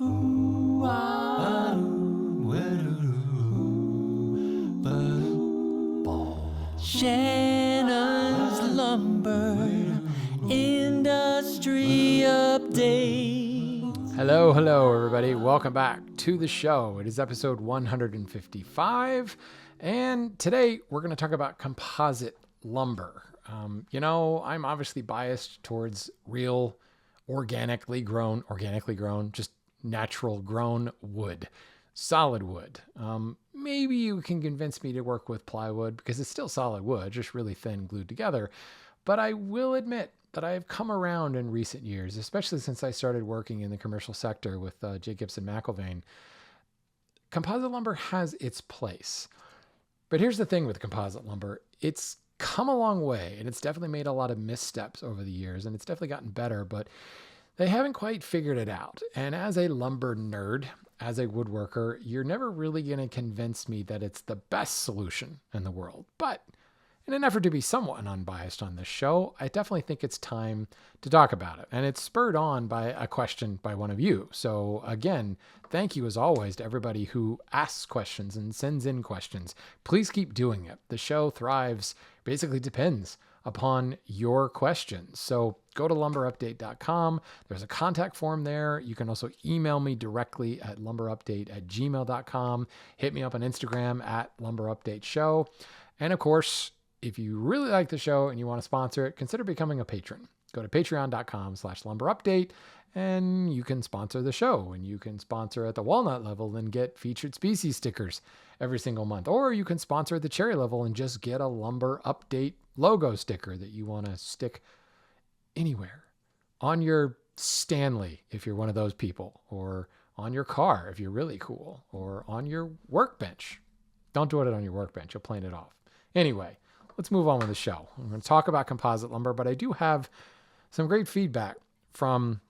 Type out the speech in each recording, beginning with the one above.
Ooh, ah, Shannon's Lumber Industry Update. Hello, everybody. Welcome back to the show. It is episode 155, and today we're going to talk about composite lumber. I'm obviously biased towards real, organically grown, just natural grown wood, solid wood. Maybe you can convince me to work with plywood because it's still solid wood, just really thin glued together. But I will admit that I have come around in recent years, especially since I started working in the commercial sector with J. Gibson McIlvaine. Composite lumber has its place. But here's the thing with composite lumber. It's come a long way, and it's definitely made a lot of missteps over the years, and it's definitely gotten better, but they haven't quite figured it out. And as a lumber nerd, as a woodworker, you're never really going to convince me that it's the best solution in the world. But in an effort to be somewhat unbiased on this show, I definitely think it's time to talk about it. And it's spurred on by a question by one of you. So again, thank you as always to everybody who asks questions and sends in questions. Please keep doing it. The show thrives, basically depends upon your questions. So go to lumberupdate.com. There's a contact form there. You can also email me directly at lumberupdate@gmail.com. Hit me up on Instagram at lumberupdateshow. And of course, if you really like the show and you want to sponsor it, consider becoming a patron. Go to patreon.com/lumberupdate and you can sponsor the show, and you can sponsor at the walnut level and get featured species stickers every single month. Or you can sponsor at the cherry level and just get a Lumber Update logo sticker that you want to stick anywhere on your Stanley, if you're one of those people, or on your car, if you're really cool, or on your workbench. Don't do it on your workbench. You'll plane it off. Anyway, let's move on with the show. I'm going to talk about composite lumber, but I do have some great feedback from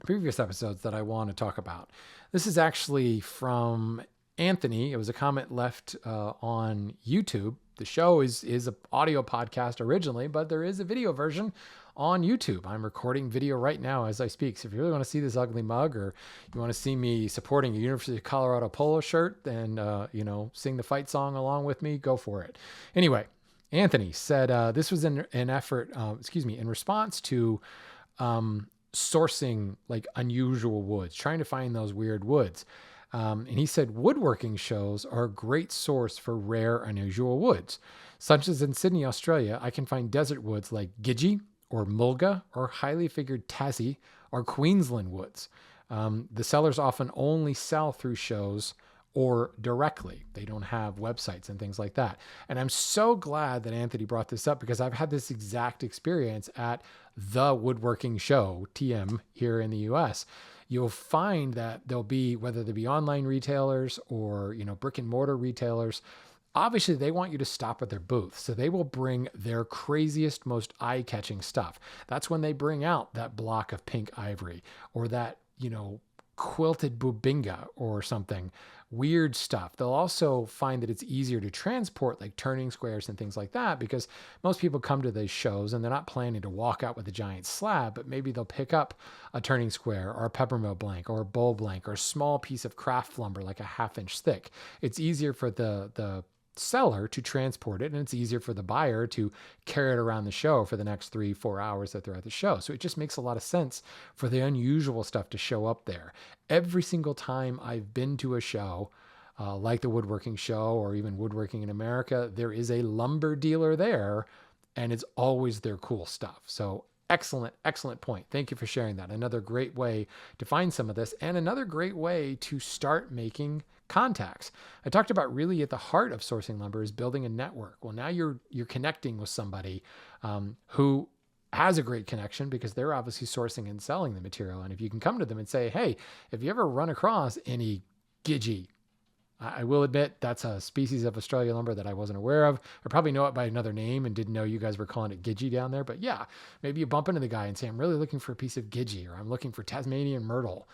previous episodes that I want to talk about. This is actually from Anthony. It was a comment left on YouTube. The show is an audio podcast originally, but there is a video version on YouTube. I'm recording video right now as I speak. So if you really want to see this ugly mug, or you want to see me supporting a University of Colorado polo shirt and, sing the fight song along with me, go for it. Anyway, Anthony said this was in response to sourcing like unusual woods, trying to find those weird woods. And he said woodworking shows are a great source for rare, unusual woods. Such as in Sydney, Australia, I can find desert woods like Gidgee or Mulga or highly figured Tassie or Queensland woods. The sellers often only sell through shows or directly. They don't have websites and things like that. And I'm so glad that Anthony brought this up, because I've had this exact experience at the Woodworking Show, TM, here in the US. You'll find that there'll be, whether they be online retailers or, brick and mortar retailers, obviously they want you to stop at their booth. So they will bring their craziest, most eye-catching stuff. That's when they bring out that block of pink ivory, or that, quilted bubinga or something. Weird stuff. They'll also find that it's easier to transport, like turning squares and things like that, because most people come to these shows and they're not planning to walk out with a giant slab, but maybe they'll pick up a turning square or a peppermill blank or a bowl blank or a small piece of craft lumber, like a 1/2 inch thick. It's easier for the seller to transport it, and it's easier for the buyer to carry it around the show for the next 3-4 hours that they're at the show. So it just makes a lot of sense for the unusual stuff to show up there. Every single time I've been to a show, like the Woodworking Show or even Woodworking in America, there is a lumber dealer there, and it's always their cool stuff. So excellent point. Thank you for sharing that. Another great way to find some of this, and another great way to start making contacts. I talked about really at the heart of sourcing lumber is building a network. Well, now you're connecting with somebody who has a great connection, because they're obviously sourcing and selling the material. And if you can come to them and say, hey, if you ever run across any Gidgee, I will admit that's a species of Australia lumber that I wasn't aware of. I probably know it by another name and didn't know you guys were calling it Gidgee down there. But yeah, maybe you bump into the guy and say, I'm really looking for a piece of Gidgee, or I'm looking for Tasmanian myrtle.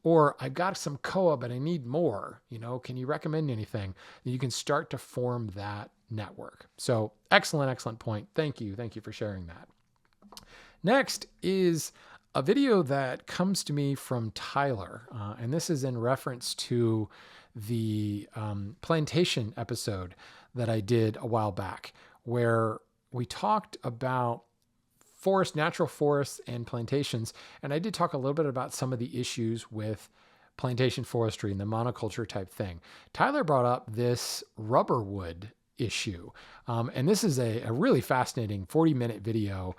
Or I've got some koa, but I need more. Can you recommend anything? And you can start to form that network. So excellent point. Thank you for sharing that. Next is A video that comes to me from Tyler, and this is in reference to the Plantation episode that I did a while back, where we talked about natural forests and plantations. And I did talk a little bit about some of the issues with plantation forestry and the monoculture type thing. Tyler brought up this rubber wood issue. And this is a really fascinating 40-minute video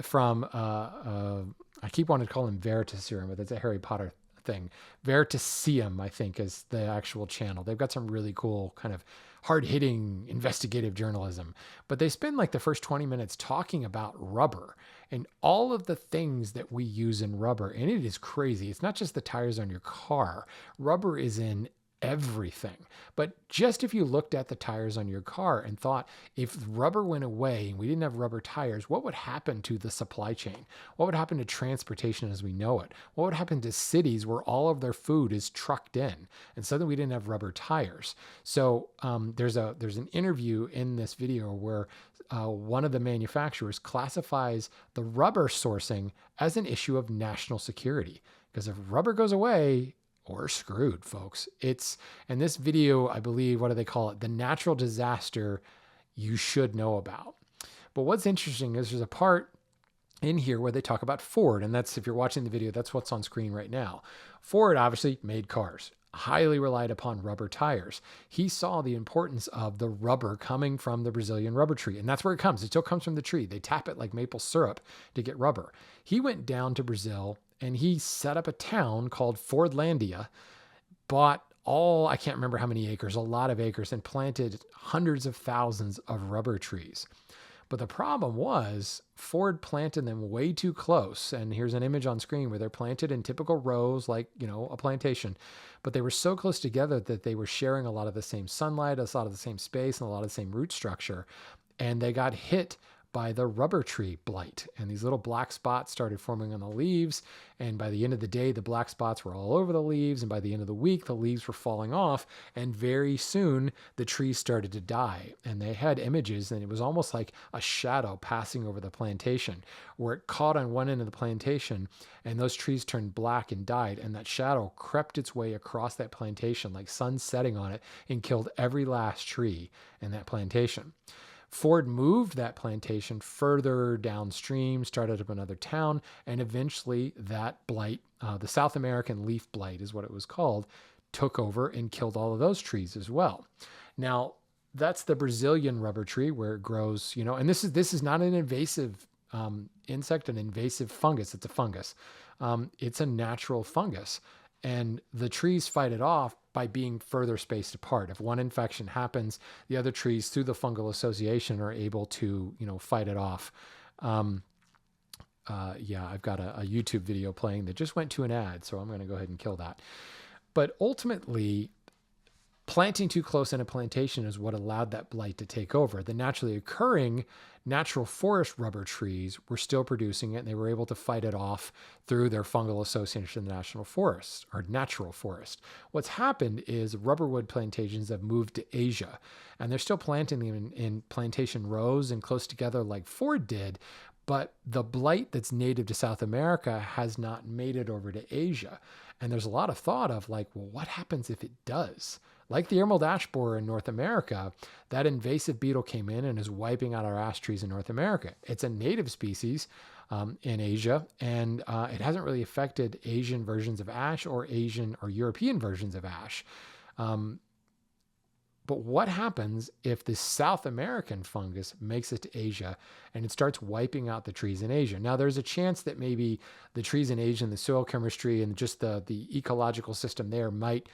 from, I keep wanting to call him Veritaserum, but it's a Harry Potter thing. Veritaseum, I think, is the actual channel. They've got some really cool kind of hard-hitting investigative journalism, but they spend like the first 20 minutes talking about rubber and all of the things that we use in rubber. And it is crazy. It's not just the tires on your car. Rubber is in everything. But just if you looked at the tires on your car and thought, if rubber went away and we didn't have rubber tires, what would happen to the supply chain? What would happen to transportation as we know it? What would happen to cities where all of their food is trucked in? And suddenly we didn't have rubber tires. So there's an interview in this video where one of the manufacturers classifies the rubber sourcing as an issue of national security. Because if rubber goes away, we're screwed, folks. And this video, I believe, what do they call it? The natural disaster you should know about. But what's interesting is there's a part in here where they talk about Ford. And that's, if you're watching the video, that's what's on screen right now. Ford obviously made cars, highly relied upon rubber tires. He saw the importance of the rubber coming from the Brazilian rubber tree. And that's where it comes. It still comes from the tree. They tap it like maple syrup to get rubber. He went down to Brazil and he set up a town called Fordlandia, bought I can't remember how many acres, a lot of acres, and planted hundreds of thousands of rubber trees. But the problem was Ford planted them way too close. And here's an image on screen where they're planted in typical rows, like, a plantation, but they were so close together that they were sharing a lot of the same sunlight, a lot of the same space, and a lot of the same root structure. And they got hit by the rubber tree blight. And these little black spots started forming on the leaves. And by the end of the day, the black spots were all over the leaves. And by the end of the week, the leaves were falling off. And very soon, the trees started to die. And they had images, and it was almost like a shadow passing over the plantation, where it caught on one end of the plantation, and those trees turned black and died. And that shadow crept its way across that plantation, like sun setting on it, and killed every last tree in that plantation. Ford moved that plantation further downstream, started up another town, and eventually that blight, the South American leaf blight is what it was called, took over and killed all of those trees as well. Now, that's the Brazilian rubber tree where it grows, and this is not an invasive insect, an invasive fungus. It's a fungus. It's a natural fungus. And the trees fight it off by being further spaced apart. If one infection happens, the other trees, through the fungal association, are able to, fight it off. I've got a YouTube video playing that just went to an ad, so I'm going to go ahead and kill that. But ultimately, planting too close in a plantation is what allowed that blight to take over. The naturally occurring natural forest rubber trees were still producing it, and they were able to fight it off through their fungal association in the national forest or natural forest. What's happened is rubberwood plantations have moved to Asia, and they're still planting them in plantation rows and close together like Ford did. But the blight that's native to South America has not made it over to Asia. And there's a lot of thought of like, well, what happens if it does? Like the emerald ash borer in North America, that invasive beetle came in and is wiping out our ash trees in North America. It's a native species in Asia, and it hasn't really affected Asian versions of ash or Asian or European versions of ash. But what happens if the South American fungus makes it to Asia and it starts wiping out the trees in Asia? Now, there's a chance that maybe the trees in Asia and the soil chemistry and just the ecological system there might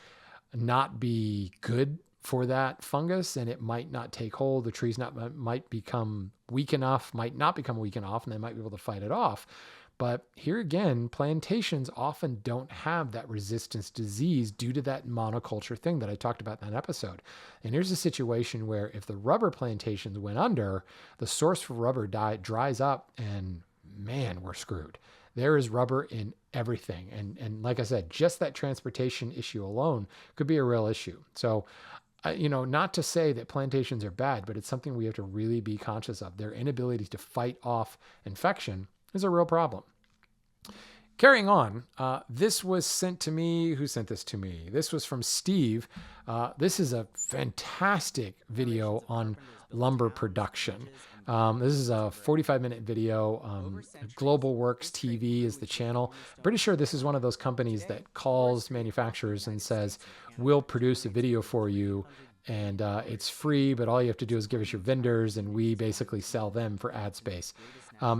not be good for that fungus, and it might not take hold. The trees might become weak enough, might not become weak enough, and they might be able to fight it off. But here again, plantations often don't have that resistance disease due to that monoculture thing that I talked about in that episode. And here's a situation where if the rubber plantations went under, the source for rubber dries up, and man, we're screwed. There is rubber in everything. And like I said, just that transportation issue alone could be a real issue. So, not to say that plantations are bad, but it's something we have to really be conscious of. Their inability to fight off infection is a real problem. Carrying on, this was sent to me. Who sent this to me? This was from Steve. This is a fantastic video on lumber production. This is a 45-minute video. Global Works TV is the channel. I'm pretty sure this is one of those companies that calls manufacturers and says, we'll produce a video for you, and it's free, but all you have to do is give us your vendors, and we basically sell them for ad space.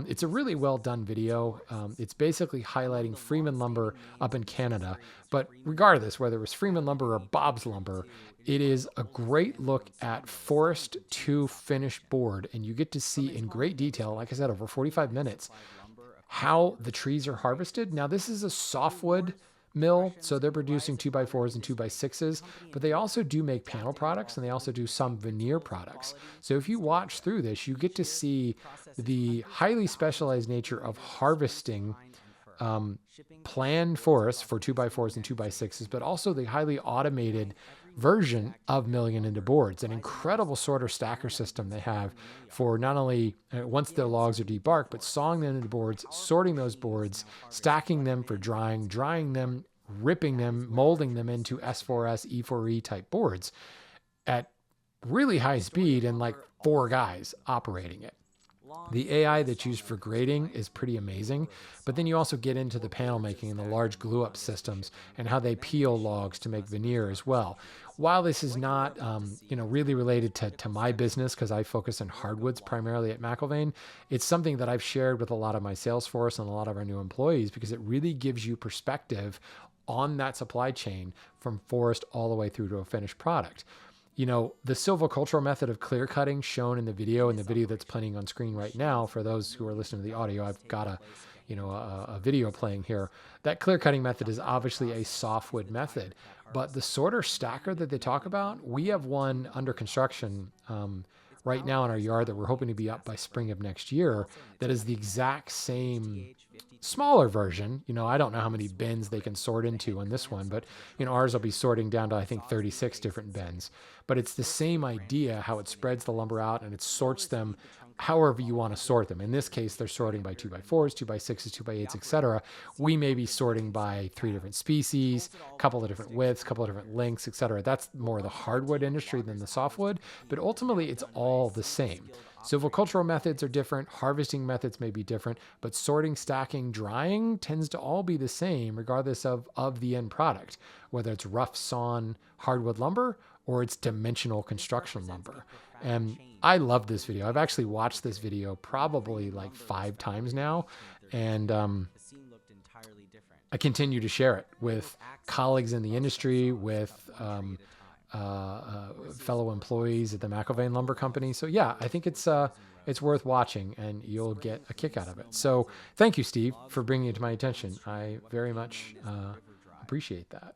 It's a really well done video. It's basically highlighting Freeman Lumber up in Canada. But regardless, whether it was Freeman Lumber or Bob's Lumber, it is a great look at forest to finished board. And you get to see in great detail, like I said, over 45 minutes, how the trees are harvested. Now, this is a softwood mill, so they're producing 2x4s and 2x6s, but they also do make panel products, and they also do some veneer products. So if you watch through this, you get to see the highly specialized nature of harvesting planned forests for 2x4s and 2x6s, but also the highly automated version of milling it into boards. An incredible sorter stacker system they have for not only once the logs are debarked, but sawing them into boards, sorting those boards, stacking them for drying them, ripping them, molding them into S4S, E4E type boards at really high speed and like 4 guys operating it. The AI that's used for grading is pretty amazing, but then you also get into the panel making and the large glue up systems and how they peel logs to make veneer as well. While this is not, really related to my business, because I focus on hardwoods primarily at McIlvaine, it's something that I've shared with a lot of my sales force and a lot of our new employees, because it really gives you perspective on that supply chain from forest all the way through to a finished product. You know, the silvicultural method of clear cutting shown in the video that's playing on screen right now, for those who are listening to the audio, I've got a video playing here. That clear cutting method is obviously a softwood method, but the sorter stacker that they talk about, we have one under construction right now in our yard that we're hoping to be up by spring of next year. That is the exact same smaller version. I don't know how many bins they can sort into on this one, but ours will be sorting down to, I think, 36 different bins. But it's the same idea, how it spreads the lumber out and it sorts them however you want to sort them. In this case, they're sorting by 2x4s, 2x6s, 2x8s, etc. We may be sorting by 3 different species, a couple of different widths, a couple of different lengths, etc. That's more the hardwood industry than the softwood, but ultimately it's all the same. Silvicultural methods are different, harvesting methods may be different, but sorting, stacking, drying tends to all be the same regardless of the end product, whether it's rough sawn hardwood lumber or it's dimensional construction lumber. And I love this video. I've actually watched this video probably like 5 times now, and I continue to share it with colleagues in the industry, with fellow employees at the McIlvaine Lumber Company. So yeah, I think it's worth watching, and you'll get a kick out of it. So thank you, Steve, for bringing it to my attention. I very much appreciate that.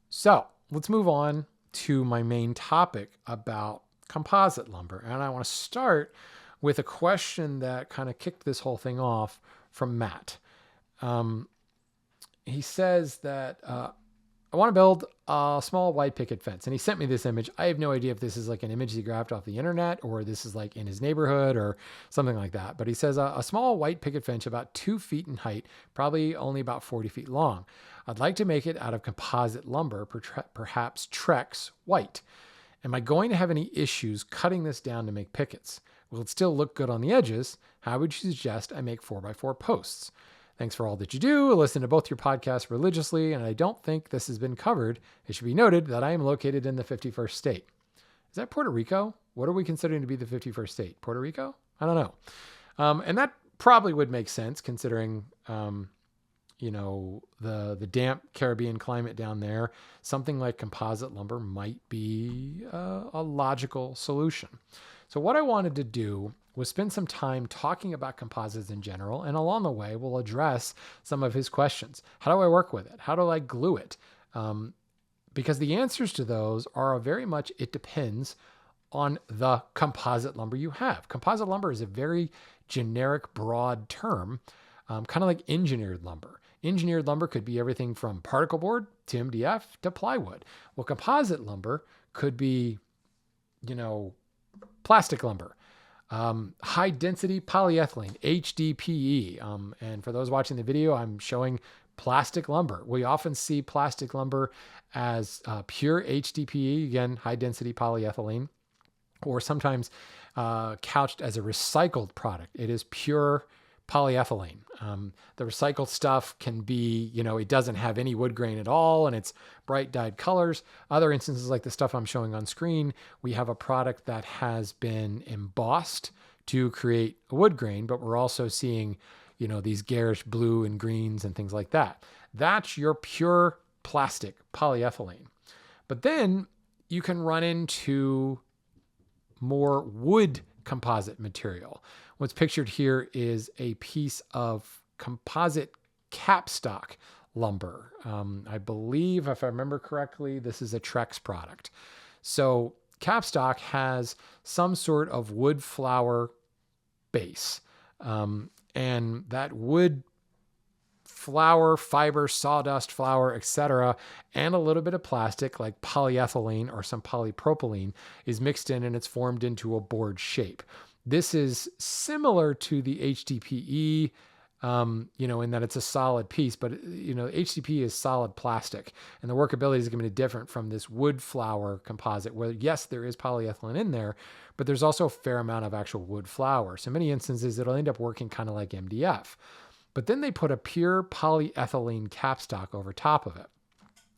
So let's move on to my main topic about composite lumber. And I want to start with a question that kind of kicked this whole thing off from Matt. He says that I want to build a small white picket fence. And he sent me this image. I have no idea if this is like an image he grabbed off the internet or this is like in his neighborhood or something like that. But he says a small white picket fence about 2 feet in height, probably only about 40 feet long. I'd like to make it out of composite lumber, perhaps Trex white. Am I going to have any issues cutting this down to make pickets? Will it still look good on the edges? How would you suggest I make 4x4 posts? Thanks for all that you do. I listen to both your podcasts religiously, and I don't think this has been covered. It should be noted that I am located in the 51st state. Is that Puerto Rico? What are we considering to be the 51st state? Puerto Rico? I don't know. And that probably would make sense considering, the damp Caribbean climate down there. Something like composite lumber might be a logical solution. So what I wanted to do was spend some time talking about composites in general, and along the way, we'll address some of his questions. How do I work with it? How do I glue it? Because the answers to those are very much, it depends on the composite lumber you have. Composite lumber is a very generic, broad term, kind of like engineered lumber. Engineered lumber could be everything from particle board to MDF to plywood. Well, composite lumber could be, plastic lumber. High density polyethylene, HDPE. And for those watching the video, I'm showing plastic lumber. We often see plastic lumber as pure HDPE, again, high density polyethylene, or sometimes couched as a recycled product. It is pure polyethylene. The recycled stuff can be, it doesn't have any wood grain at all, and it's bright dyed colors. Other instances, like the stuff I'm showing on screen, we have a product that has been embossed to create a wood grain, but we're also seeing, these garish blue and greens and things like that. That's your pure plastic polyethylene. But then you can run into more wood composite material. What's pictured here is a piece of composite capstock lumber. I believe, if I remember correctly, this is a Trex product. So capstock has some sort of wood flour base. And that wood flour, fiber, sawdust flour, etc., and a little bit of plastic like polyethylene or some polypropylene is mixed in, and it's formed into a board shape. This is similar to the HDPE, in that it's a solid piece, but HDPE is solid plastic, and the workability is going to be different from this wood flour composite, where yes, there is polyethylene in there, but there's also a fair amount of actual wood flour. So in many instances, it'll end up working kind of like MDF. But then they put a pure polyethylene capstock over top of it.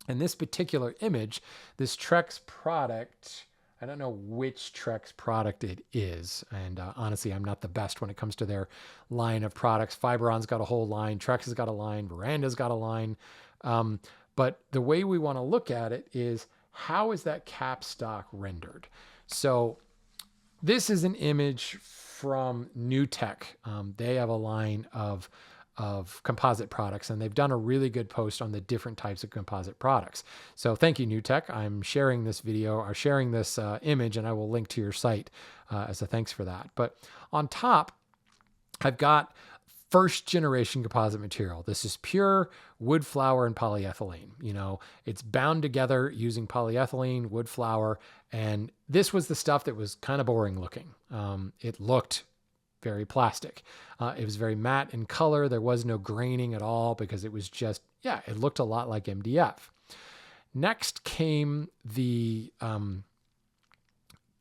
In this particular image, this Trex product, I don't know which Trex product it is. And honestly, I'm not the best when it comes to their line of products. Fibron's got a whole line. Trex has got a line. Veranda's got a line. But the way we want to look at it is, how is that capstock rendered? So this is an image from New Tech. They have a line of composite products, and they've done a really good post on the different types of composite products. So thank you, New Tech. I'm sharing this video or sharing this image, and I will link to your site as a thanks for that. But on top, I've got first generation composite material. This is pure wood flour and polyethylene. It's bound together using polyethylene, wood flour, and this was the stuff that was kind of boring looking. It looked very plastic. It was very matte in color. There was no graining at all because it was just, it looked a lot like MDF. Next came the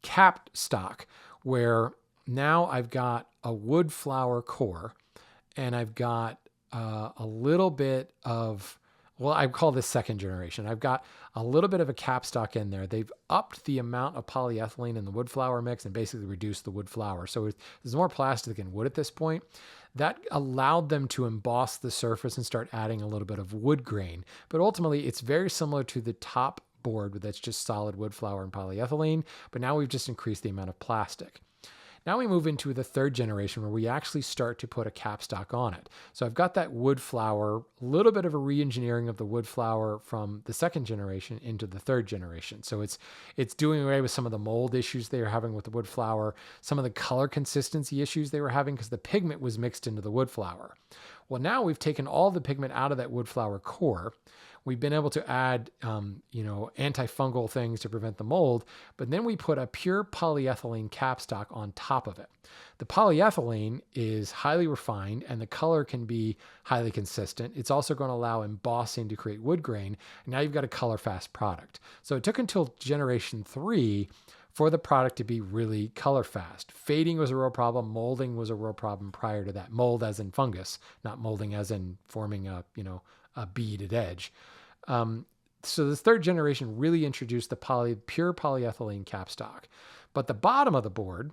capped stock, where now I've got a wood flour core, and I've got a little bit of, I call this second generation. I've got a little bit of a capstock in there. They've upped the amount of polyethylene in the wood flour mix and basically reduced the wood flour. So there's more plastic than wood at this point. That allowed them to emboss the surface and start adding a little bit of wood grain. But ultimately, it's very similar to the top board that's just solid wood flour and polyethylene. But now we've just increased the amount of plastic. Now we move into the third generation, where we actually start to put a capstock on it. So I've got that wood flour, a little bit of a re-engineering of the wood flour from the second generation into the third generation. So it's doing away with some of the mold issues they were having with the wood flour, some of the color consistency issues they were having because the pigment was mixed into the wood flour. Well, now we've taken all the pigment out of that wood flour core. We've been able to add, antifungal things to prevent the mold, but then we put a pure polyethylene capstock on top of it. The polyethylene is highly refined, and the color can be highly consistent. It's also going to allow embossing to create wood grain. And now you've got a color fast product. So it took until generation 3 for the product to be really color fast. Fading was a real problem. Molding was a real problem prior to that. Mold as in fungus, not molding as in forming a beaded edge. So this third generation really introduced the pure polyethylene capstock. But the bottom of the board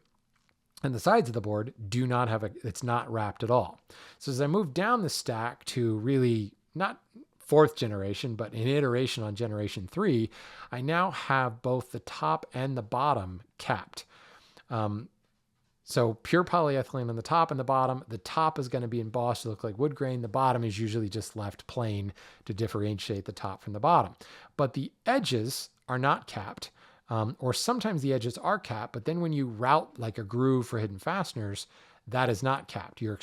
and the sides of the board do not have it's not wrapped at all. So as I move down the stack to really not fourth generation, but an iteration on generation 3, I now have both the top and the bottom capped. So pure polyethylene on the top and the bottom. The top is going to be embossed to look like wood grain. The bottom is usually just left plain to differentiate the top from the bottom. But the edges are not capped, or sometimes the edges are capped, but then when you route like a groove for hidden fasteners, that is not capped. You're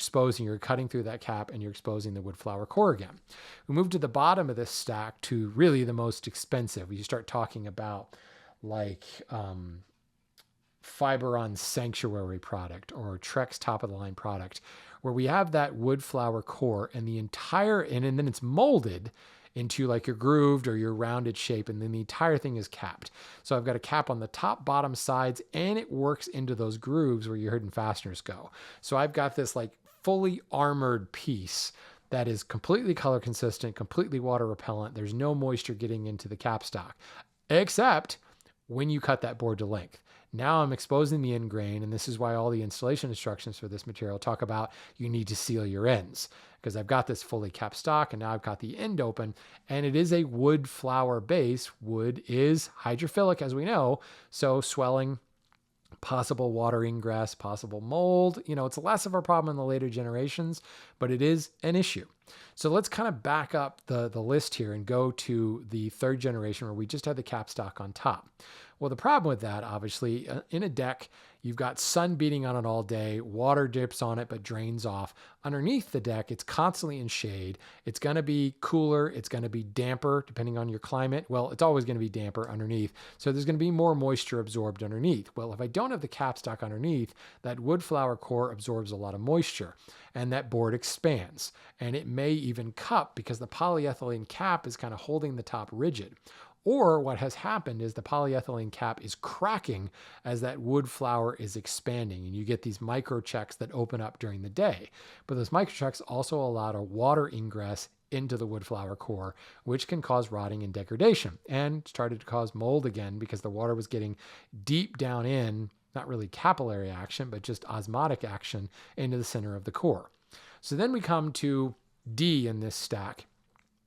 cutting through that cap, and you're exposing the wood flour core again. We move to the bottom of this stack to really the most expensive. You start talking about like Fiberon Sanctuary product or Trex top of the line product, where we have that wood flower core and the entire, and then it's molded into like your grooved or your rounded shape, and then the entire thing is capped. So I've got a cap on the top, bottom, sides, and it works into those grooves where your hidden fasteners go. So I've got this like fully armored piece that is completely color consistent, completely water repellent. There's no moisture getting into the capstock, except when you cut that board to length. Now I'm exposing the end grain, and this is why all the installation instructions for this material talk about you need to seal your ends, because I've got this fully capped stock and now I've got the end open, and it is a wood flower base. Wood is hydrophilic, as we know, so swelling, possible water ingress, possible mold. It's less of a problem in the later generations, but it is an issue. So let's kind of back up the list here and go to the third generation where we just had the capstock on top. Well, the problem with that, obviously, in a deck, you've got sun beating on it all day, water dips on it but drains off. Underneath the deck, it's constantly in shade. It's going to be cooler. It's going to be damper depending on your climate. Well, it's always going to be damper underneath. So there's going to be more moisture absorbed underneath. Well, if I don't have the capstock underneath, that wood flower core absorbs a lot of moisture and that board expands. And it may even cup because the polyethylene cap is kind of holding the top rigid. Or what has happened is the polyethylene cap is cracking as that wood flower is expanding, and you get these microchecks that open up during the day. But those microchecks also allow a water ingress into the wood flower core, which can cause rotting and degradation, and started to cause mold again because the water was getting deep down in, not really capillary action, but just osmotic action into the center of the core. So then we come to D in this stack.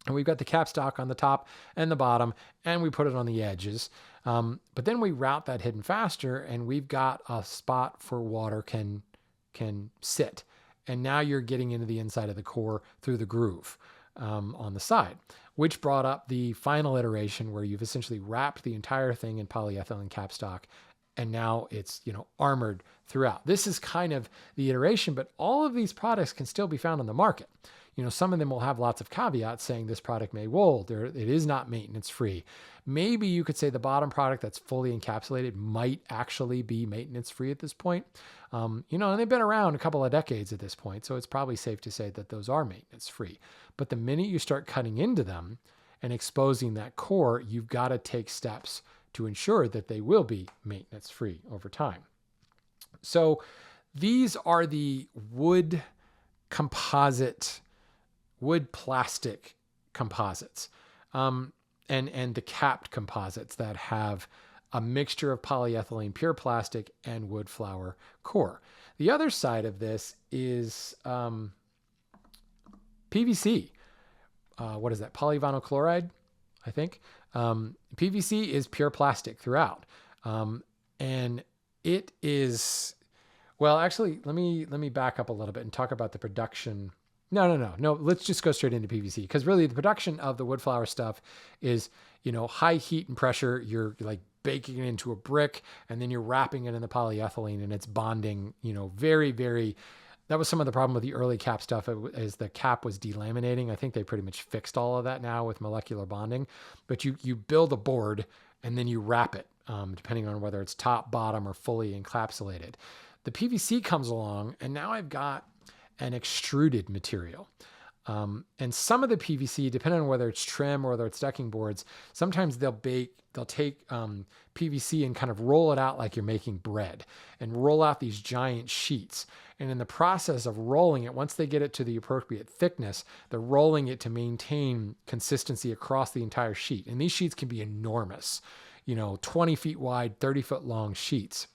And we've got the capstock on the top and the bottom, and we put it on the edges. But then we route that hidden fastener, and we've got a spot for water can sit. And now you're getting into the inside of the core through the groove on the side, which brought up the final iteration where you've essentially wrapped the entire thing in polyethylene capstock, and now it's armored throughout. This is kind of the iteration, but all of these products can still be found on the market. Some of them will have lots of caveats saying this product may mold, or it is not maintenance free. Maybe you could say the bottom product that's fully encapsulated might actually be maintenance free at this point. And they've been around a couple of decades at this point, so it's probably safe to say that those are maintenance free. But the minute you start cutting into them and exposing that core, you've got to take steps to ensure that they will be maintenance free over time. So these are the wood plastic composites, and the capped composites that have a mixture of polyethylene, pure plastic, and wood flower core. The other side of this is PVC. What is that? Polyvinyl chloride, I think. PVC is pure plastic throughout, and it is. Well, actually, let me back up a little bit and talk about the production. No. Let's just go straight into PVC, because really the production of the wood flower stuff is, high heat and pressure. You're like baking it into a brick, and then you're wrapping it in the polyethylene, and it's bonding, very, very. That was some of the problem with the early cap stuff, as the cap was delaminating. I think they pretty much fixed all of that now with molecular bonding. But you build a board and then you wrap it, depending on whether it's top, bottom, or fully encapsulated. The PVC comes along, and now I've got an extruded material. And some of the PVC, depending on whether it's trim or whether it's decking boards, sometimes they'll take PVC and kind of roll it out like you're making bread, and roll out these giant sheets. And in the process of rolling it, once they get it to the appropriate thickness, they're rolling it to maintain consistency across the entire sheet. And these sheets can be enormous, 20 feet wide, 30 foot long sheets.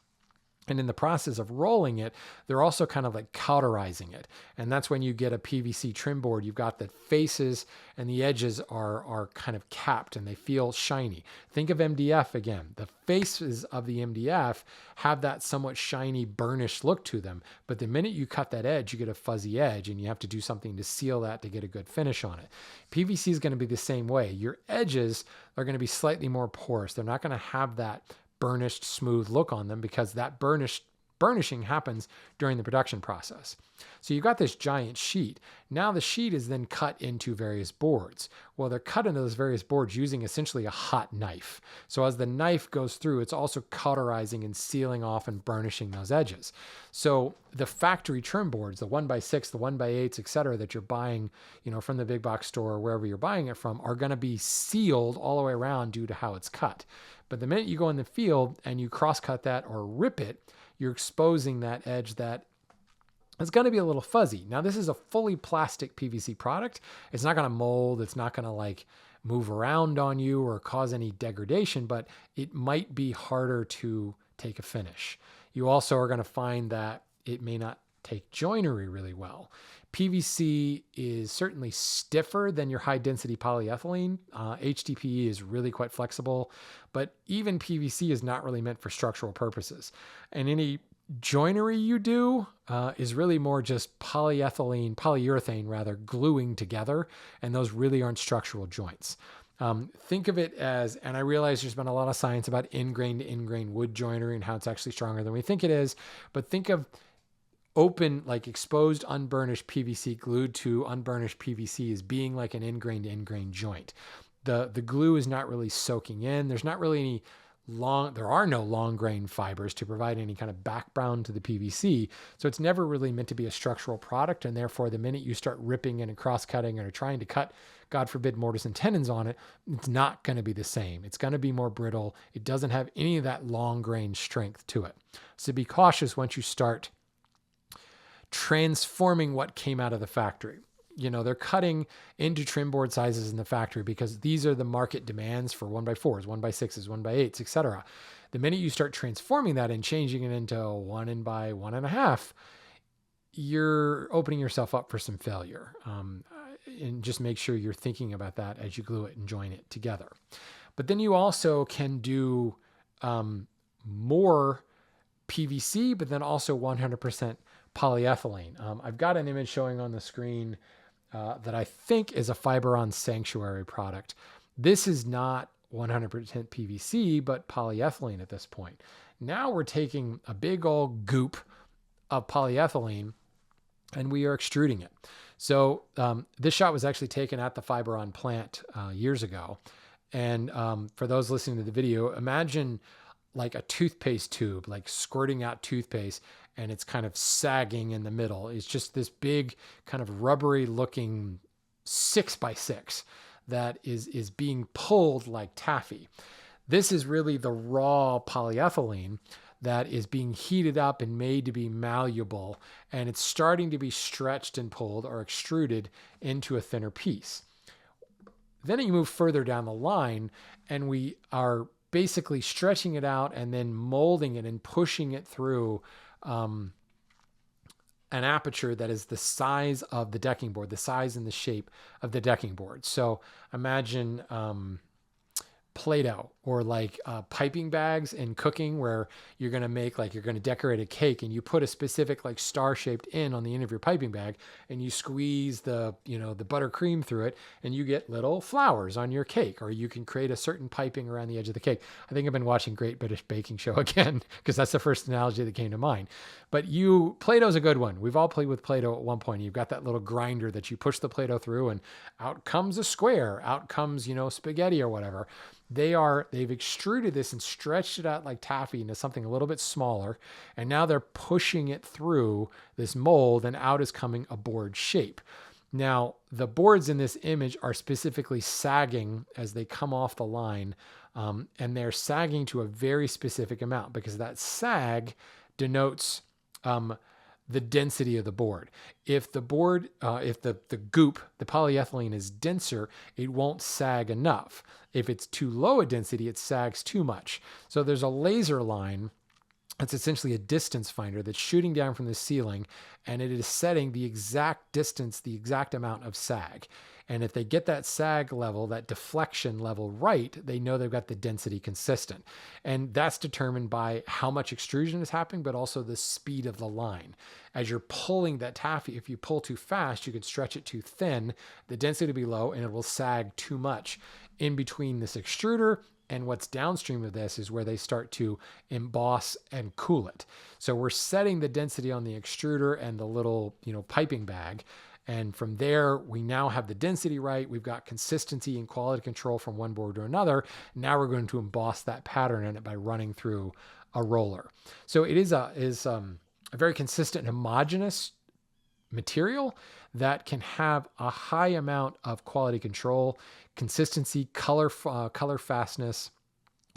And in the process of rolling it, they're also kind of like cauterizing it. And that's when you get a PVC trim board. You've got the faces and the edges are kind of capped and they feel shiny. Think of MDF again. The faces of the MDF have that somewhat shiny, burnished look to them. But the minute you cut that edge, you get a fuzzy edge, and you have to do something to seal that to get a good finish on it. PVC is going to be the same way. Your edges are going to be slightly more porous. They're not going to have that burnished, smooth look on them, because that burnished burnishing happens during the production process. So you've got this giant sheet. Now the sheet is then cut into various boards. Well, they're cut into those various boards using essentially a hot knife. So as the knife goes through, it's also cauterizing and sealing off and burnishing those edges. So the factory trim boards, the 1x6, the 1x8s, et cetera, that you're buying, from the big box store or wherever you're buying it from, are going to be sealed all the way around due to how it's cut. But the minute you go in the field and you cross cut that or rip it, you're exposing that edge that is going to be a little fuzzy. Now, this is a fully plastic PVC product. It's not going to mold. It's not going to move around on you or cause any degradation, but it might be harder to take a finish. You also are going to find that it may not take joinery really well. PVC is certainly stiffer than your high density polyethylene. HDPE is really quite flexible, but even PVC is not really meant for structural purposes. And any joinery you do is really more just polyurethane rather, gluing together, and those really aren't structural joints. Think of it as, and I realize there's been a lot of science about in-grain to in-grain wood joinery and how it's actually stronger than we think it is, but think of open, exposed, unburnished PVC glued to unburnished PVC as being like an in-grain to in-grain joint. The glue is not really soaking in. There's not really there are no long grain fibers to provide any kind of background to the PVC. So it's never really meant to be a structural product. And therefore, the minute you start ripping and cross cutting or trying to cut, God forbid, mortise and tenons on it, it's not going to be the same. It's going to be more brittle. It doesn't have any of that long grain strength to it. So be cautious once you start transforming what came out of the factory. They're cutting into trim board sizes in the factory because these are the market demands for 1x4s, 1x6s, 1x8s, et cetera. The minute you start transforming that and changing it into 1x1.5, you're opening yourself up for some failure. And just make sure you're thinking about that as you glue it and join it together. But then you also can do more PVC, but then also 100% polyethylene. I've got an image showing on the screen that I think is a Fiberon Sanctuary product. This is not 100% PVC, but polyethylene at this point. Now we're taking a big old goop of polyethylene and we are extruding it. So this shot was actually taken at the Fiberon plant years ago. And for those listening to the video, imagine like a toothpaste tube, squirting out toothpaste, and it's kind of sagging in the middle. It's just this big kind of rubbery looking 6x6 that is being pulled like taffy. This is really the raw polyethylene that is being heated up and made to be malleable, and it's starting to be stretched and pulled or extruded into a thinner piece. Then you move further down the line, and we are basically stretching it out and then molding it and pushing it through an aperture that is the size of the decking board, the size and the shape of the decking board. So imagine Play-Doh or piping bags in cooking where you're going to make you're going to decorate a cake and you put a specific star-shaped end on the end of your piping bag and you squeeze the buttercream through it and you get little flowers on your cake, or you can create a certain piping around the edge of the cake. I think I've been watching Great British Baking Show again because that's the first analogy that came to mind. But Play-Doh is a good one. We've all played with Play-Doh at one point. You've got that little grinder that you push the Play-Doh through and out comes a square, out comes, spaghetti or whatever. They've extruded this and stretched it out like taffy into something a little bit smaller. And now they're pushing it through this mold and out is coming a board shape. Now, the boards in this image are specifically sagging as they come off the line. And they're sagging to a very specific amount because that sag denotes the density of the board. If the board, if the goop, the polyethylene is denser, it won't sag enough. If it's too low a density, it sags too much. So there's a laser line that's essentially a distance finder that's shooting down from the ceiling, and it is setting the exact distance, the exact amount of sag. And if they get that sag level, that deflection level right, they know they've got the density consistent. And that's determined by how much extrusion is happening, but also the speed of the line. As you're pulling that taffy, if you pull too fast, you could stretch it too thin, the density will be low, and it will sag too much. In between this extruder And what's downstream of this is where they start to emboss and cool it. So we're setting the density on the extruder and the little, piping bag. And from there, we now have the density right. We've got consistency and quality control from one board to another. Now we're going to emboss that pattern in it by running through a roller. So it is a very consistent, homogeneous material that can have a high amount of quality control, consistency, color fastness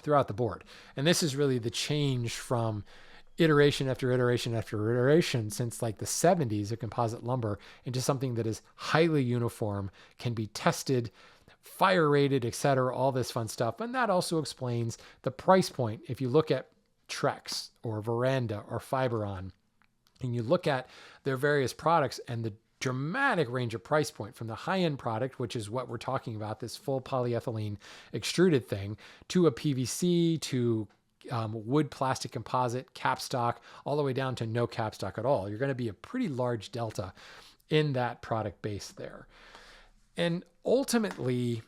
throughout the board. And this is really the change from iteration after iteration after iteration since like the 70s of composite lumber into something that is highly uniform, can be tested, fire rated, etc., all this fun stuff. And that also explains the price point. If you look at Trex or Veranda or Fiberon, and you look at their various products and the dramatic range of price point from the high-end product, which is what we're talking about, this full polyethylene extruded thing, to a PVC, to wood, plastic, composite, capstock, all the way down to no capstock at all. You're going to be a pretty large delta in that product base there. And ultimately,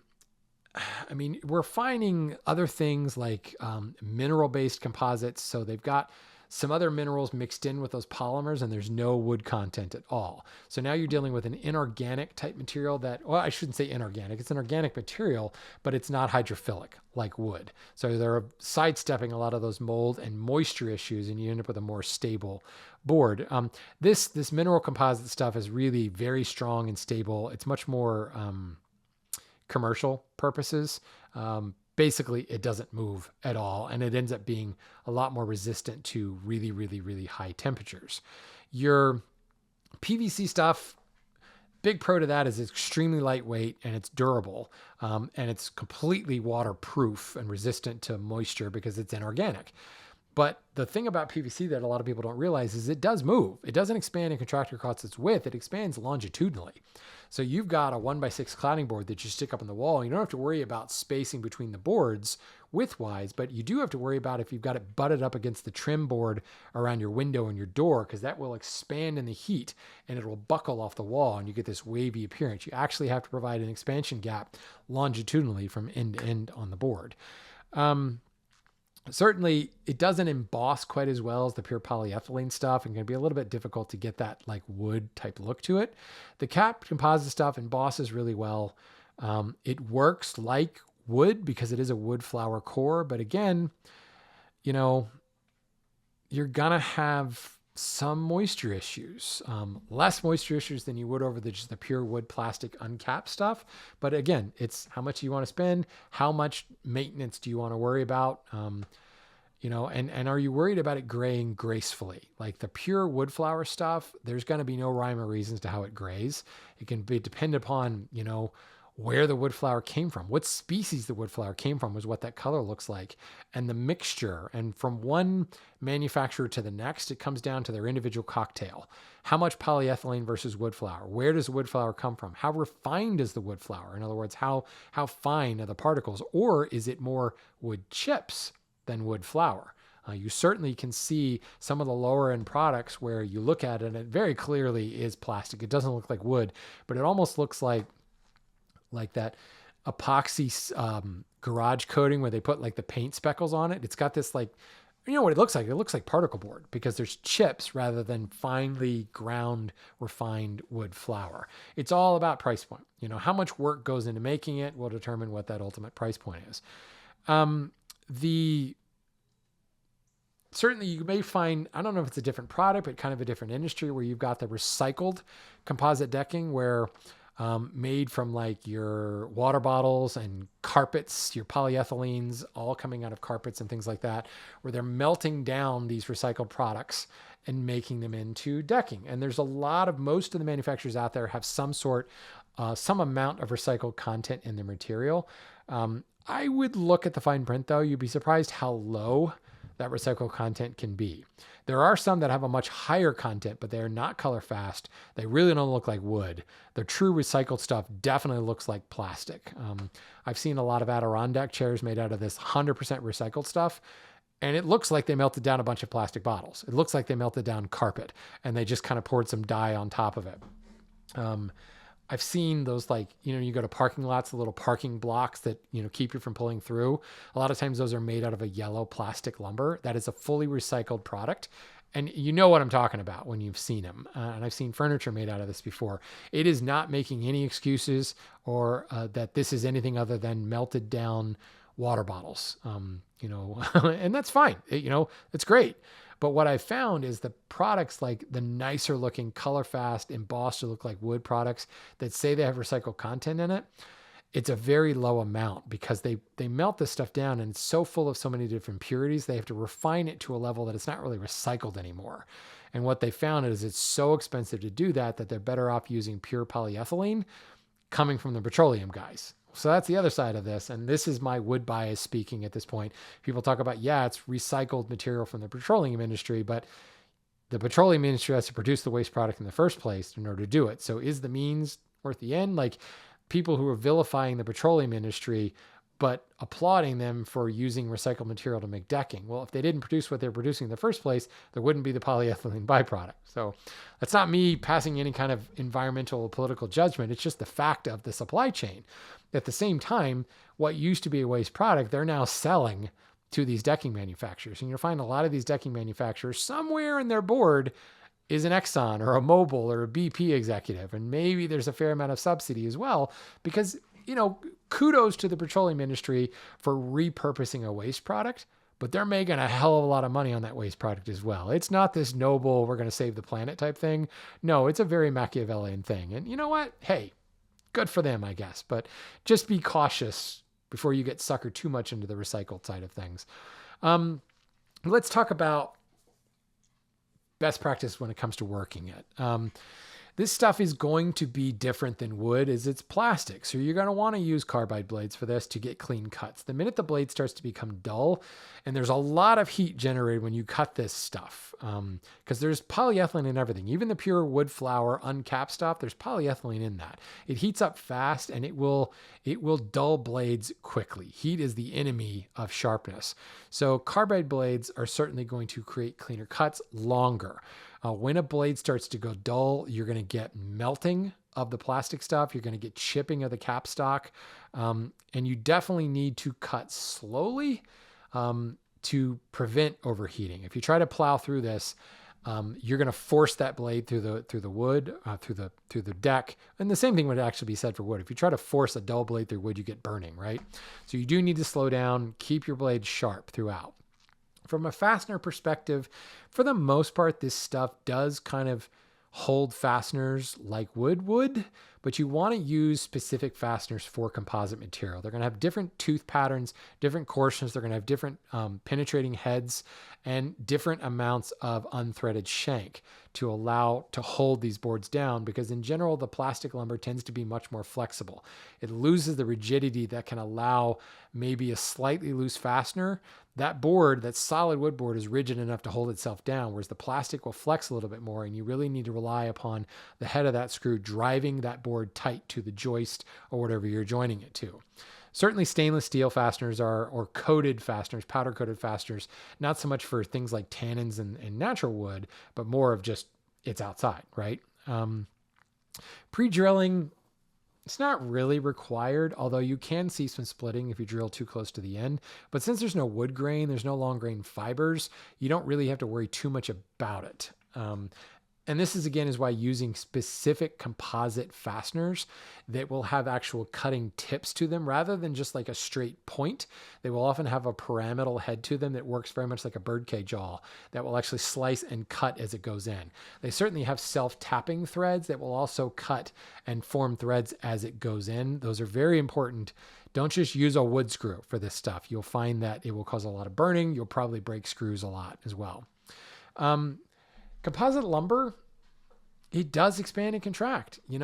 I mean, we're finding other things like mineral-based composites. So they've got some other minerals mixed in with those polymers, and there's no wood content at all. So now you're dealing with an inorganic type material that, well, I shouldn't say inorganic. It's an organic material, but it's not hydrophilic like wood. So they're sidestepping a lot of those mold and moisture issues, and you end up with a more stable board. This mineral composite stuff is really very strong and stable. It's much more commercial purposes. Basically, it doesn't move at all, and it ends up being a lot more resistant to really, really, really high temperatures. Your PVC stuff, big pro to that is it's extremely lightweight and it's durable, and it's completely waterproof and resistant to moisture because it's inorganic. But the thing about PVC that a lot of people don't realize is it does move. It doesn't expand and contract across its width. It expands longitudinally. So you've got a 1x6 cladding board that you stick up on the wall. You don't have to worry about spacing between the boards width-wise, but you do have to worry about if you've got it butted up against the trim board around your window and your door, because that will expand in the heat and it will buckle off the wall and you get this wavy appearance. You actually have to provide an expansion gap longitudinally from end to end on the board. Certainly, it doesn't emboss quite as well as the pure polyethylene stuff, and can be a little bit difficult to get that like wood type look to it. The cap composite stuff embosses really well. It works like wood because it is a wood flower core, but again, you're gonna have some moisture issues, less moisture issues than you would over just the pure wood plastic uncapped stuff. But again, it's how much you want to spend, how much maintenance do you want to worry about, and are you worried about it graying gracefully? Like the pure wood flower stuff, there's going to be no rhyme or reasons to how it grays. It can be dependent upon, where the wood flower came from, what species the wood flower came from was what that color looks like, and the mixture. And from one manufacturer to the next, it comes down to their individual cocktail. How much polyethylene versus wood flower? Where does the wood flower come from? How refined is the wood flower? In other words, how fine are the particles? Or is it more wood chips than wood flower? You certainly can see some of the lower end products where you look at it and it very clearly is plastic. It doesn't look like wood, but it almost looks like that epoxy garage coating where they put like the paint speckles on it. It's got this what it looks like? It looks like particle board because there's chips rather than finely ground, refined wood flour. It's all about price point. How much work goes into making it will determine what that ultimate price point is. Certainly you may find, I don't know if it's a different product, but kind of a different industry where you've got the recycled composite decking where made from like your water bottles and carpets, your polyethylenes, all coming out of carpets and things like that, where they're melting down these recycled products and making them into decking. And there's most of the manufacturers out there have some amount of recycled content in their material. I would look at the fine print though. You'd be surprised how low that recycled content can be. There are some that have a much higher content, but they are not color fast. They really don't look like wood. The true recycled stuff definitely looks like plastic. I've seen a lot of Adirondack chairs made out of this 100% recycled stuff, and it looks like they melted down a bunch of plastic bottles. It looks like they melted down carpet, and they just kind of poured some dye on top of it. I've seen those, like, you go to parking lots, the little parking blocks that, keep you from pulling through. A lot of times those are made out of a yellow plastic lumber. That is a fully recycled product. And you know what I'm talking about when you've seen them. And I've seen furniture made out of this before. It is not making any excuses or that this is anything other than melted down water bottles, and that's fine. It's great. But what I found is the products, like the nicer looking, color fast, embossed to look like wood products that say they have recycled content in it, it's a very low amount because they melt this stuff down and it's so full of so many different impurities. They have to refine it to a level that it's not really recycled anymore. And what they found is it's so expensive to do that they're better off using pure polyethylene coming from the petroleum guys. So that's the other side of this. And this is my wood bias speaking at this point. People talk about, it's recycled material from the petroleum industry, but the petroleum industry has to produce the waste product in the first place in order to do it. So is the means worth the end? Like, people who are vilifying the petroleum industry, but applauding them for using recycled material to make decking. Well, if they didn't produce what they're producing in the first place, there wouldn't be the polyethylene byproduct. So that's not me passing any kind of environmental or political judgment. It's just the fact of the supply chain. At the same time, what used to be a waste product, they're now selling to these decking manufacturers. And you'll find a lot of these decking manufacturers, somewhere in their board is an Exxon or a Mobil or a BP executive. And maybe there's a fair amount of subsidy as well, because, kudos to the petroleum industry for repurposing a waste product, but they're making a hell of a lot of money on that waste product as well. It's not this noble, we're going to save the planet type thing. No, it's a very Machiavellian thing. And you know what? Hey, good for them, I guess. But just be cautious before you get suckered too much into the recycled side of things. Let's talk about best practice when it comes to working it. This stuff is going to be different than wood as it's plastic. So you're going to want to use carbide blades for this to get clean cuts. The minute the blade starts to become dull, and there's a lot of heat generated when you cut this stuff, because there's polyethylene in everything. Even the pure wood flour uncapped stuff, there's polyethylene in that. It heats up fast and it will dull blades quickly. Heat is the enemy of sharpness. So carbide blades are certainly going to create cleaner cuts longer. When a blade starts to go dull, you're going to get melting of the plastic stuff. You're going to get chipping of the capstock. And you definitely need to cut slowly to prevent overheating. If you try to plow through this, you're going to force that blade through the wood, through the deck. And the same thing would actually be said for wood. If you try to force a dull blade through wood, you get burning, right? So you do need to slow down, keep your blade sharp throughout. From a fastener perspective, for the most part, this stuff does kind of hold fasteners like wood would, but you want to use specific fasteners for composite material. They're going to have different tooth patterns, different coarseness. They're going to have different penetrating heads and different amounts of unthreaded shank to allow to hold these boards down, because in general, the plastic lumber tends to be much more flexible. It loses the rigidity that can allow maybe a slightly loose fastener. That board, that solid wood board, is rigid enough to hold itself down, whereas the plastic will flex a little bit more, and you really need to rely upon the head of that screw driving that board tight to the joist or whatever you're joining it to. Certainly stainless steel fasteners or coated fasteners, powder coated fasteners, not so much for things like tannins and natural wood, but more of just it's outside, right? Pre-drilling, it's not really required, although you can see some splitting if you drill too close to the end. But since there's no wood grain, there's no long grain fibers, you don't really have to worry too much about it. And this is why using specific composite fasteners that will have actual cutting tips to them rather than just like a straight point. They will often have a pyramidal head to them that works very much like a birdcage jaw that will actually slice and cut as it goes in. They certainly have self-tapping threads that will also cut and form threads as it goes in. Those are very important. Don't just use a wood screw for this stuff. You'll find that it will cause a lot of burning. You'll probably break screws a lot as well. Composite lumber, it does expand and contract. The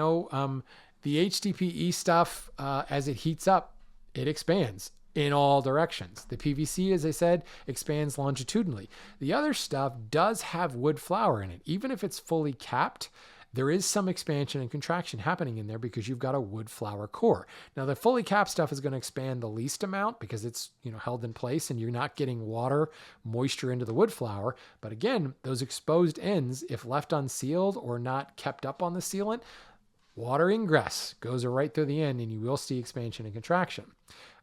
HDPE stuff, as it heats up, it expands in all directions. The PVC, as I said, expands longitudinally. The other stuff does have wood flour in it. Even if it's fully capped, there is some expansion and contraction happening in there because you've got a wood flour core. Now, the fully capped stuff is going to expand the least amount because it's held in place and you're not getting water, moisture into the wood flour. But again, those exposed ends, if left unsealed or not kept up on the sealant, water ingress goes right through the end, and you will see expansion and contraction.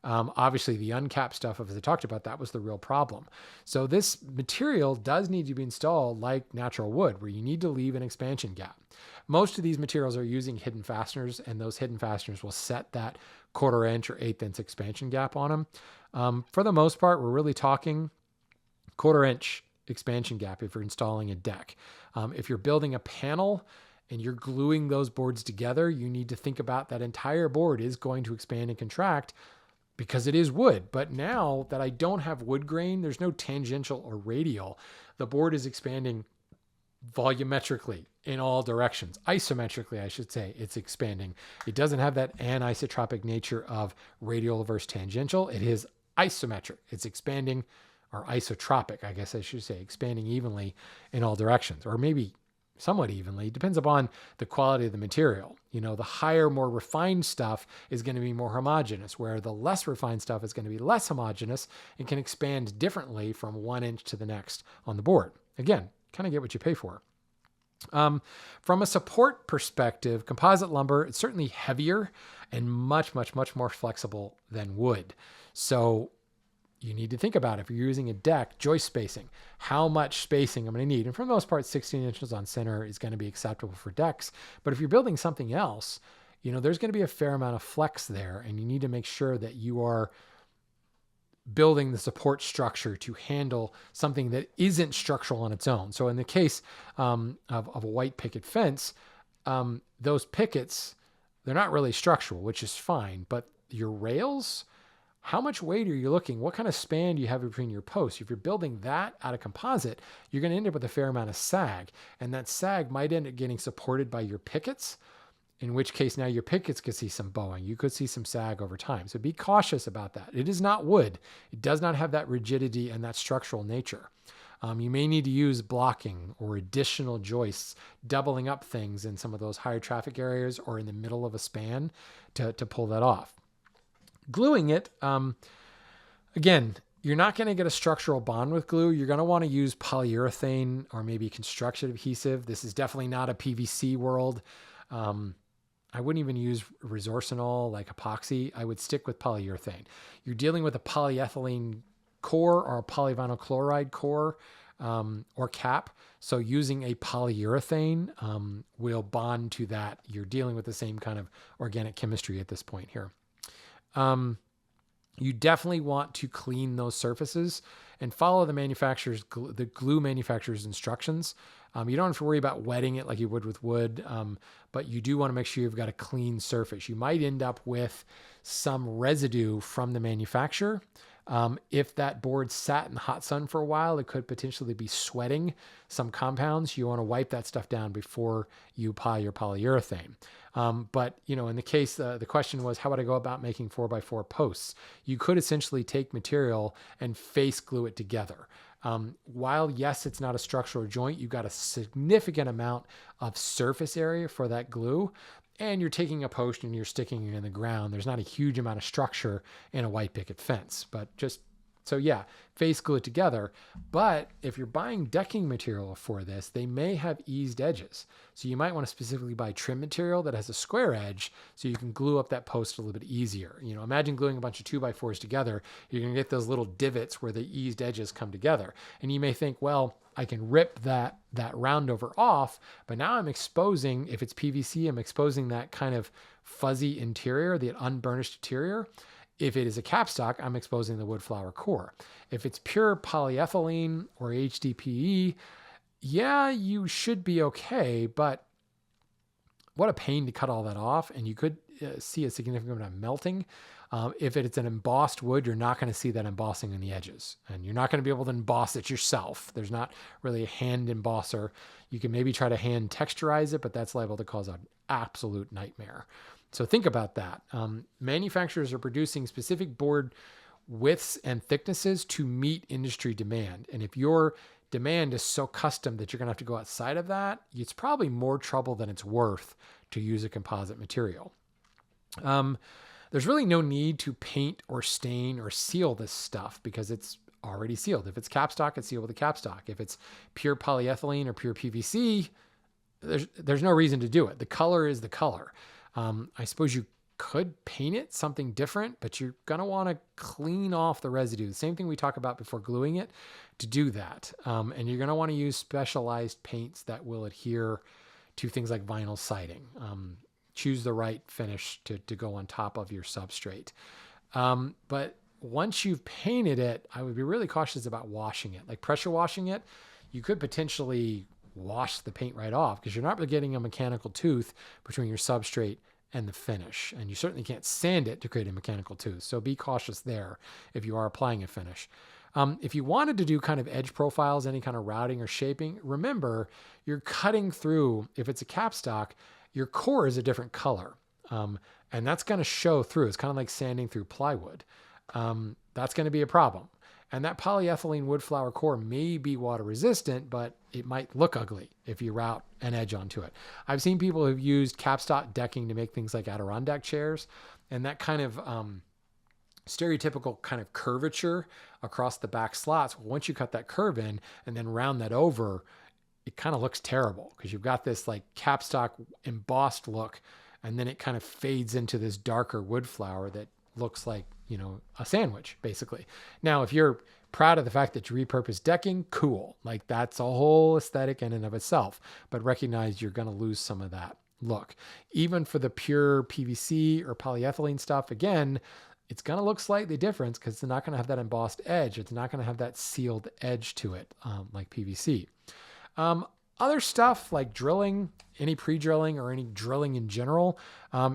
Obviously, the uncapped stuff, as I talked about, that was the real problem. So this material does need to be installed like natural wood, where you need to leave an expansion gap. Most of these materials are using hidden fasteners, and those hidden fasteners will set that 1/4 inch or 1/8 inch expansion gap on them. For the most part, we're really talking 1/4 inch expansion gap if you're installing a deck. If you're building a panel and you're gluing those boards together, you need to think about that entire board is going to expand and contract because it is wood. But now that I don't have wood grain, there's no tangential or radial. The board is expanding volumetrically in all directions. Isometrically, I should say, it's expanding. It doesn't have that anisotropic nature of radial versus tangential. It is isometric. It's expanding, or isotropic, I guess I should say, expanding evenly in all directions, or maybe somewhat evenly. It depends upon the quality of the material. The higher, more refined stuff is going to be more homogeneous, where the less refined stuff is going to be less homogeneous and can expand differently from 1 inch to the next on the board. Again, kind of get what you pay for. From a support perspective, composite lumber is certainly heavier and much, much, much more flexible than wood. So you need to think about, if you're using a deck, joist spacing, how much spacing I'm going to need. And for the most part, 16 inches on center is going to be acceptable for decks. But if you're building something else, there's going to be a fair amount of flex there, and you need to make sure that you are building the support structure to handle something that isn't structural on its own. So in the case of a white picket fence, those pickets, they're not really structural, which is fine, but your rails, how much weight are you looking? What kind of span do you have between your posts? If you're building that out of composite, you're going to end up with a fair amount of sag, and that sag might end up getting supported by your pickets, in which case now your pickets could see some bowing. You could see some sag over time. So be cautious about that. It is not wood. It does not have that rigidity and that structural nature. You may need to use blocking or additional joists, doubling up things in some of those higher traffic areas or in the middle of a span to pull that off. Gluing it, again, you're not going to get a structural bond with glue. You're going to want to use polyurethane or maybe construction adhesive. This is definitely not a PVC world. I wouldn't even use resorcinol like epoxy. I would stick with polyurethane. You're dealing with a polyethylene core or a polyvinyl chloride core or cap. So using a polyurethane will bond to that. You're dealing with the same kind of organic chemistry at this point here. You definitely want to clean those surfaces and follow the glue manufacturer's instructions. You don't have to worry about wetting it like you would with wood, but you do want to make sure you've got a clean surface. You might end up with some residue from the manufacturer. If that board sat in the hot sun for a while, it could potentially be sweating some compounds. You want to wipe that stuff down before you apply your polyurethane. But in the case, the question was, how would I go about making 4x4 posts? You could essentially take material and face glue it together. While yes, it's not a structural joint, you've got a significant amount of surface area for that glue, and you're taking a post and you're sticking it in the ground. There's not a huge amount of structure in a white picket fence, but just so yeah, face glue it together. But if you're buying decking material for this, they may have eased edges. So you might want to specifically buy trim material that has a square edge so you can glue up that post a little bit easier. Imagine gluing a bunch of 2x4s together. You're going to get those little divots where the eased edges come together. And you may think, well, I can rip that roundover off, but now I'm exposing, if it's PVC, I'm exposing that kind of fuzzy interior, the unburnished interior. If it is a capstock, I'm exposing the wood flour core. If it's pure polyethylene or HDPE, yeah, you should be okay, but what a pain to cut all that off, and you could see a significant amount of melting. If it's an embossed wood, you're not going to see that embossing in the edges, and you're not going to be able to emboss it yourself. There's not really a hand embosser. You can maybe try to hand texturize it, but that's liable to cause an absolute nightmare. So think about that. Manufacturers are producing specific board widths and thicknesses to meet industry demand. And if your demand is so custom that you're going to have to go outside of that, it's probably more trouble than it's worth to use a composite material. There's really no need to paint or stain or seal this stuff because it's already sealed. If it's capstock, it's sealed with a capstock. If it's pure polyethylene or pure PVC, there's no reason to do it. The color is the color. I suppose you could paint it something different, but you're going to want to clean off the residue. The same thing we talk about before gluing it to do that. And you're going to want to use specialized paints that will adhere to things like vinyl siding. Choose the right finish to go on top of your substrate. But once you've painted it, I would be really cautious about washing it. Like pressure washing it, you could potentially wash the paint right off because you're not really getting a mechanical tooth between your substrate and the finish. And you certainly can't sand it to create a mechanical tooth. So be cautious there if you are applying a finish. If you wanted to do kind of edge profiles, any kind of routing or shaping, remember you're cutting through, if it's a capstock, your core is a different color. And that's going to show through. It's kind of like sanding through plywood. That's going to be a problem. And that polyethylene wood flour core may be water resistant, but it might look ugly if you route an edge onto it. I've seen people who've used capstock decking to make things like Adirondack chairs, and that kind of stereotypical kind of curvature across the back slots. Once you cut that curve in and then round that over, it kind of looks terrible because you've got this like capstock embossed look, and then it kind of fades into this darker wood flour that looks like, a sandwich basically. Now, if you're proud of the fact that you repurpose decking, cool. Like that's a whole aesthetic in and of itself, but recognize you're going to lose some of that look. Even for the pure PVC or polyethylene stuff, again, it's going to look slightly different because it's not going to have that embossed edge. It's not going to have that sealed edge to it like PVC. Other stuff like drilling, any pre-drilling or any drilling in general,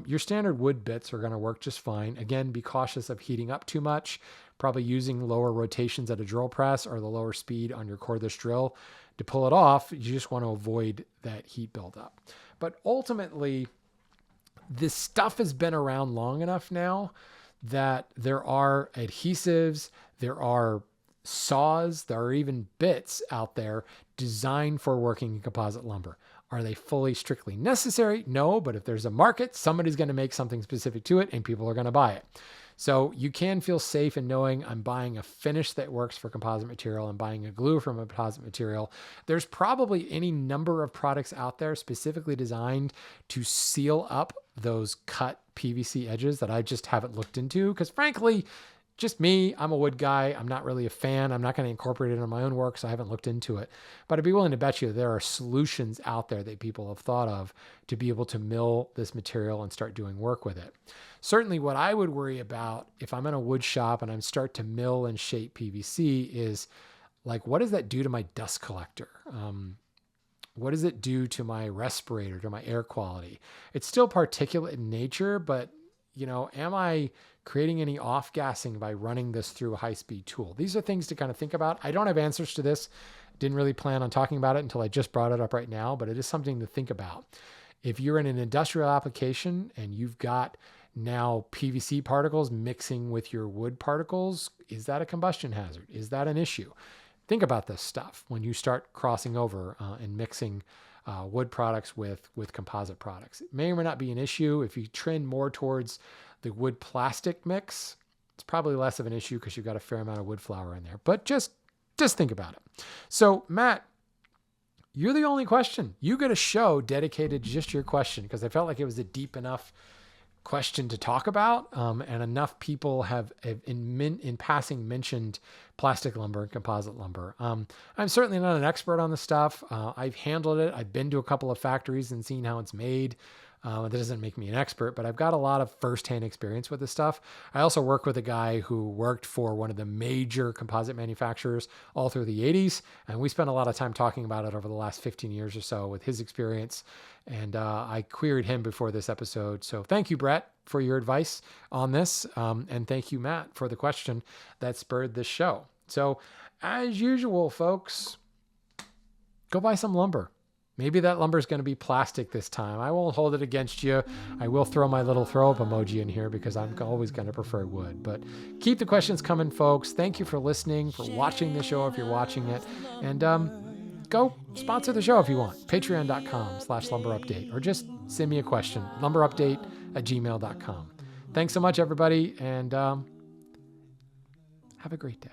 your standard wood bits are going to work just fine. Again, be cautious of heating up too much, probably using lower rotations at a drill press or the lower speed on your cordless drill. To pull it off, you just want to avoid that heat buildup. But ultimately, this stuff has been around long enough now that there are adhesives, there are saws, there are even bits out there designed for working in composite lumber. Are they fully strictly necessary? No, but if there's a market, somebody's going to make something specific to it and people are going to buy it. So you can feel safe in knowing I'm buying a finish that works for composite material. I'm buying a glue from a composite material. There's probably any number of products out there specifically designed to seal up those cut PVC edges that I just haven't looked into because frankly, just me, I'm a wood guy. I'm not really a fan. I'm not going to incorporate it in my own work, so I haven't looked into it. But I'd be willing to bet you there are solutions out there that people have thought of to be able to mill this material and start doing work with it. Certainly what I would worry about if I'm in a wood shop and I'm start to mill and shape PVC is like, what does that do to my dust collector? What does it do to my respirator, to my air quality? It's still particulate in nature, but am I creating any off-gassing by running this through a high-speed tool? These are things to kind of think about. I don't have answers to this. Didn't really plan on talking about it until I just brought it up right now, but it is something to think about. If you're in an industrial application and you've got now PVC particles mixing with your wood particles, is that a combustion hazard? Is that an issue? Think about this stuff when you start crossing over and mixing wood products with composite products. It may or may not be an issue. If you trend more towards the wood plastic mix, it's probably less of an issue because you've got a fair amount of wood flour in there. But just think about it. So Matt, you're the only question. You get a show dedicated to just your question because I felt like it was a deep enough question to talk about, and enough people have in passing mentioned plastic lumber and composite lumber. I'm certainly not an expert on the stuff. I've handled it. I've been to a couple of factories and seen how it's made. That doesn't make me an expert, but I've got a lot of firsthand experience with this stuff. I also work with a guy who worked for one of the major composite manufacturers all through the 80s, and we spent a lot of time talking about it over the last 15 years or so with his experience, and I queried him before this episode. So thank you, Brett, for your advice on this, and thank you, Matt, for the question that spurred this show. So as usual, folks, go buy some lumber. Maybe that lumber is going to be plastic this time. I won't hold it against you. I will throw my little throw up emoji in here because I'm always going to prefer wood. But keep the questions coming, folks. Thank you for listening, for watching the show if you're watching it. And go sponsor the show if you want. Patreon.com/lumberupdate. Or just send me a question. Lumberupdate@gmail.com. Thanks so much, everybody. And have a great day.